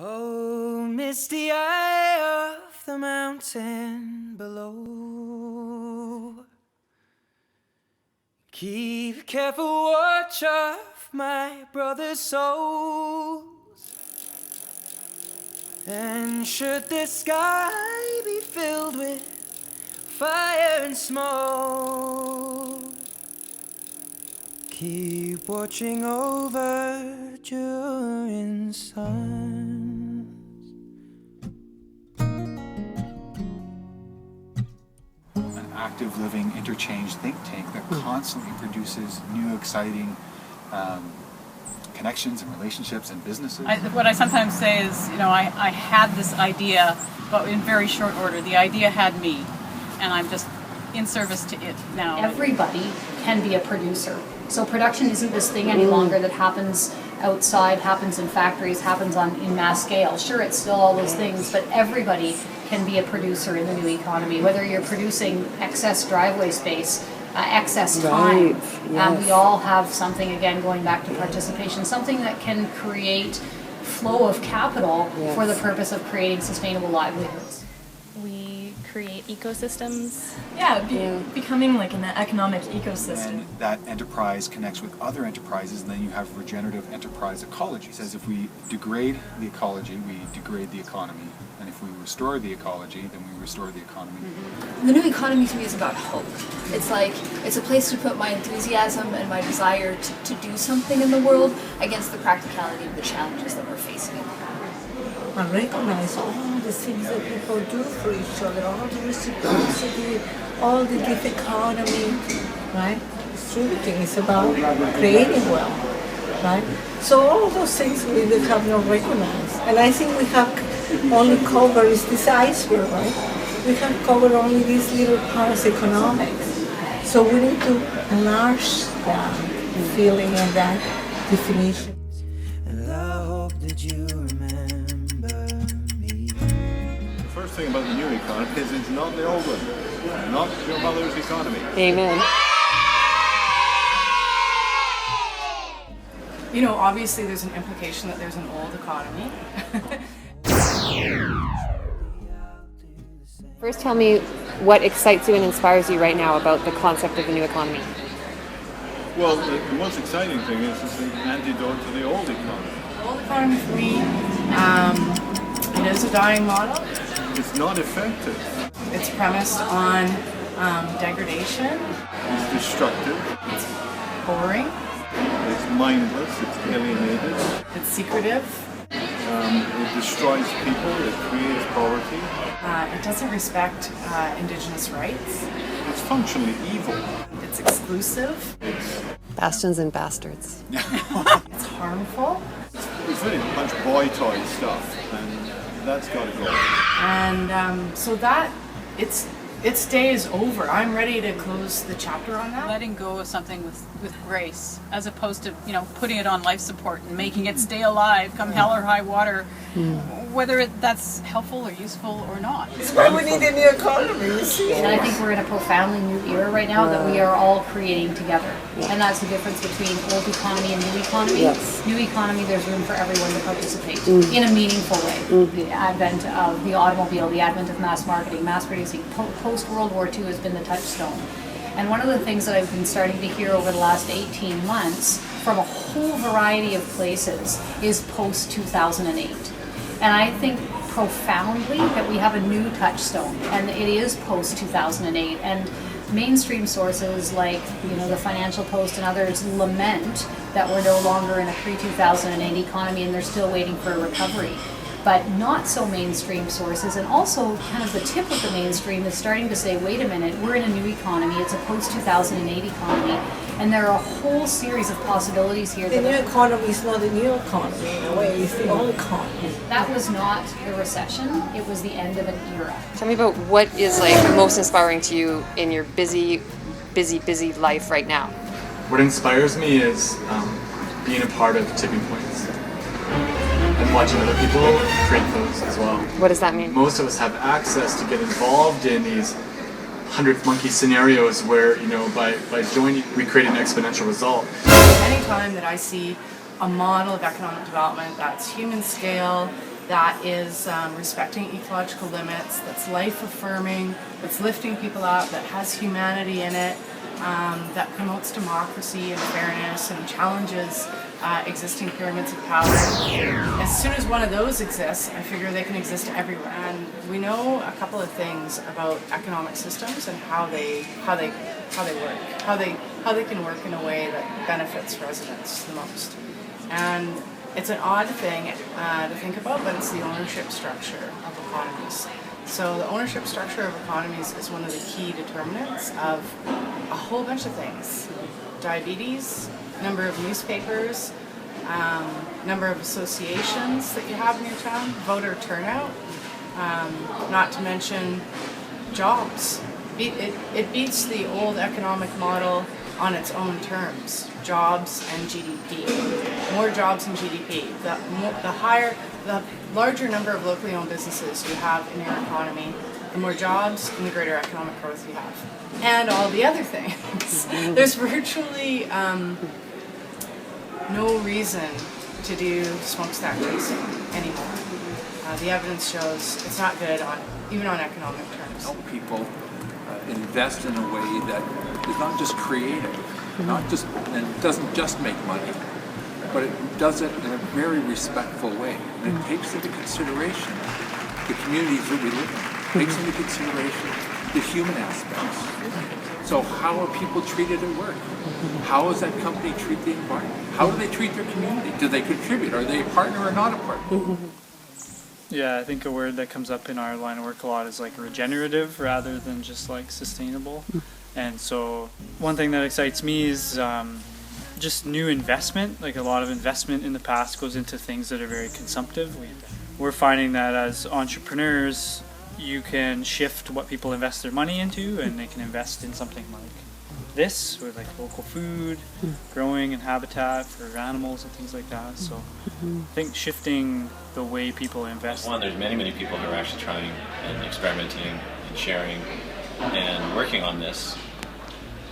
Oh, misty eye of the mountain below, keep careful watch of my brother's souls. And should the sky be filled with fire and smoke, keep watching over during suns. An active living interchange think tank that constantly produces new exciting connections and relationships and businesses. What I sometimes say is, I had this idea, but in very short order. The idea had me, and I'm just in service to it now. Everybody can be a producer. So production isn't this thing any longer that happens outside, happens in factories, happens in mass scale. Sure, it's still all those things, but everybody can be a producer in the new economy. Whether you're producing excess driveway space, excess time, we all have something, again, going back to participation, something that can create flow of capital for the purpose of creating sustainable livelihoods. We create ecosystems. Becoming like an economic ecosystem. And that enterprise connects with other enterprises, and then you have regenerative enterprise ecology. It says if we degrade the ecology, we degrade the economy. And if we restore the ecology, then we restore the economy. The new economy to me is about hope. It's like, it's a place to put my enthusiasm and my desire to do something in the world against the practicality of the challenges that we're facing. And recognize all the things that people do for each other, all the reciprocity, all the gift economy, right? Distributing is about creating wealth, right? So all of those things we have not recognized. And I think we have only covered is this iceberg, right? We have covered only these little parts economics. So we need to enlarge that feeling and that definition. And I hope that you remember me. The first thing about the new economy is it's not the old one, not your mother's economy. Amen. Obviously there's an implication that there's an old economy. First, tell me what excites you and inspires you right now about the concept of the new economy. Well, the most exciting thing is it's an antidote to the old economy. The old economy for me, it is a dying model. It's not effective. It's premised on degradation. It's destructive. It's boring. It's mindless. It's alienated. It's secretive. It destroys people. It creates poverty. It doesn't respect Indigenous rights. It's functionally evil. It's exclusive. It's Bastions and bastards. It's harmful. It's very much boy toy stuff, and that's got to go. And so that its day is over. I'm ready to close the chapter on that. Letting go of something with grace, as opposed to putting it on life support and making it stay alive, come hell or high water, whether that's helpful or useful or not. That's why we need a new economy, you see. And I think we're in a profoundly new era right now that we are all creating together. And that's the difference between old economy and new economy. Yes. New economy, there's room for everyone to participate in a meaningful way. The advent of the automobile, the advent of mass marketing, mass producing, post-World War II has been the touchstone. And one of the things that I've been starting to hear over the last 18 months from a whole variety of places is post-2008. And I think profoundly that we have a new touchstone, and it is post-2008. And mainstream sources like the Financial Post and others lament that we're no longer in a pre-2008 economy and they're still waiting for a recovery. But not so mainstream sources, and also kind of the tip of the mainstream is starting to say, wait a minute, we're in a new economy, it's a post-2008 economy, and there are a whole series of possibilities here. The new economy is not a new economy in a way, it's the old economy. That was not the recession, it was the end of an era. Tell me about what is most inspiring to you in your busy life right now. What inspires me is being a part of tipping points and watching other people create those as well. What does that mean? Most of us have access to get involved in these 100th monkey scenarios where, by joining, we create an exponential result. Anytime that I see a model of economic development that's human scale, that is respecting ecological limits, that's life-affirming, that's lifting people up, that has humanity in it, that promotes democracy and fairness and challenges existing pyramids of power. As soon as one of those exists, I figure they can exist everywhere. And we know a couple of things about economic systems and how they work, how they can work in a way that benefits residents the most. And it's an odd thing to think about, but it's the ownership structure of economies. So the ownership structure of economies is one of the key determinants of a whole bunch of things. Diabetes, number of newspapers, number of associations that you have in your town, voter turnout, not to mention jobs. It beats the old economic model on its own terms, jobs and GDP. More jobs and GDP. The larger number of locally owned businesses you have in your economy, the more jobs and the greater economic growth you have. And all the other things. There's virtually no reason to do smokestack racing anymore. The evidence shows it's not good even on economic terms. Help people invest in a way that is not just creative, and doesn't just make money, but it does it in a very respectful way. And it takes into consideration the communities that we live in. It takes into consideration the human aspects. So how are people treated at work? How does that company treat the environment? How do they treat their community? Do they contribute? Are they a partner or not a partner? Yeah, I think a word that comes up in our line of work a lot is like regenerative rather than just like sustainable. And so one thing that excites me is just new investment. Like a lot of investment in the past goes into things that are very consumptive. We're finding that as entrepreneurs, you can shift what people invest their money into, and they can invest in something like this, with like local food, growing and habitat for animals and things like that. So I think shifting the way people invest. One, there's many people who are actually trying and experimenting and sharing and working on this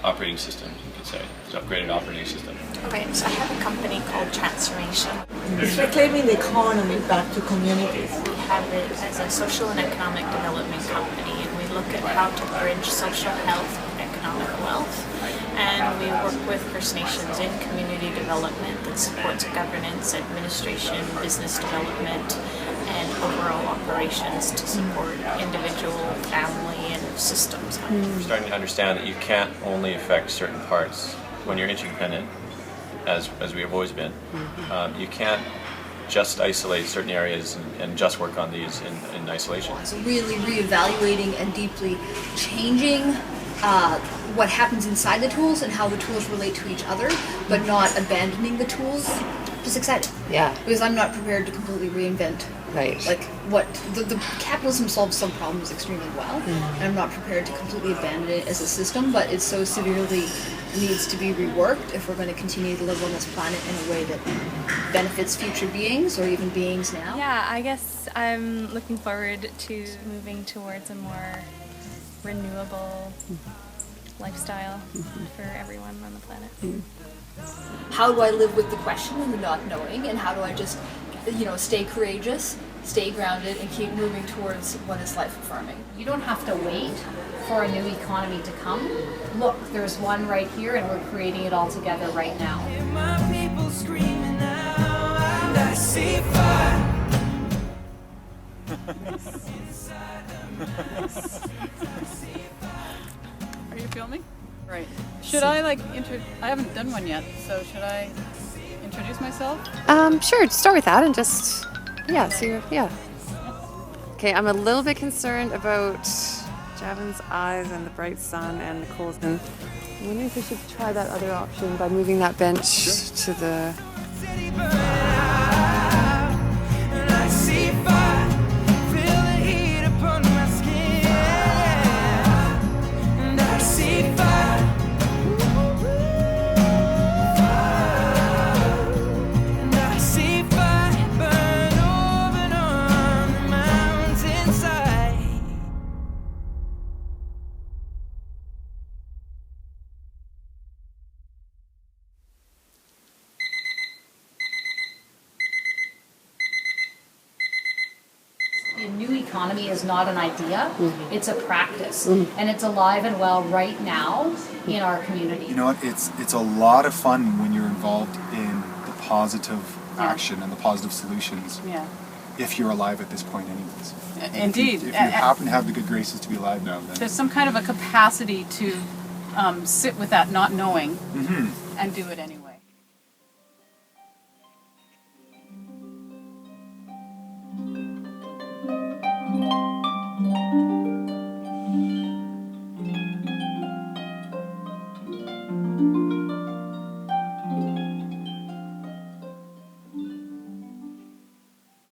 operating system, you could say. It's an upgraded operating system. Okay, so I have a company called Transformation. It's reclaiming the economy back to communities. We have it as a social and economic development company, and we look at how to bridge social health and economic wealth. And we work with First Nations in community development that supports governance, administration, business development, and overall operations to support individual, family, and systems. We're starting to understand that you can't only affect certain parts when you're interdependent, as we have always been. You can't just isolate certain areas and just work on these in isolation. So really reevaluating and deeply changing what happens inside the tools and how the tools relate to each other, but not abandoning the tools. Just excited. Yeah. Because I'm not prepared to completely reinvent. Right. Like what the capitalism solves some problems extremely well, and I'm not prepared to completely abandon it as a system, but it so severely needs to be reworked if we're going to continue to live on this planet in a way that benefits future beings or even beings now. Yeah, I guess I'm looking forward to moving towards a more renewable lifestyle for everyone on the planet. How do I live with the question and the not knowing, and how do I just, stay courageous, stay grounded, and keep moving towards what is life affirming? You don't have to wait for a new economy to come. Look, there's one right here, and we're creating it all together right now. My people screaming now, and I see fire. Are you filming? Right. Should I I haven't done one yet, so should I introduce myself? Sure, start with that and just, Okay, I'm a little bit concerned about Javin's eyes and the bright sun and Nicole's. And I'm wondering if we should try that other option by moving that bench to the... And I see fire, feel the heat upon my skin. And I see fire. And I see fire burn over on the mountainside. economy is not an idea, it's a practice. And it's alive and well right now in our community. You know what? It's a lot of fun when you're involved in the positive action and the positive solutions. Yeah. If you're alive at this point, anyways. Indeed. If you happen to have the good graces to be alive now, then There's some kind of a capacity to sit with that not knowing and do it anyway.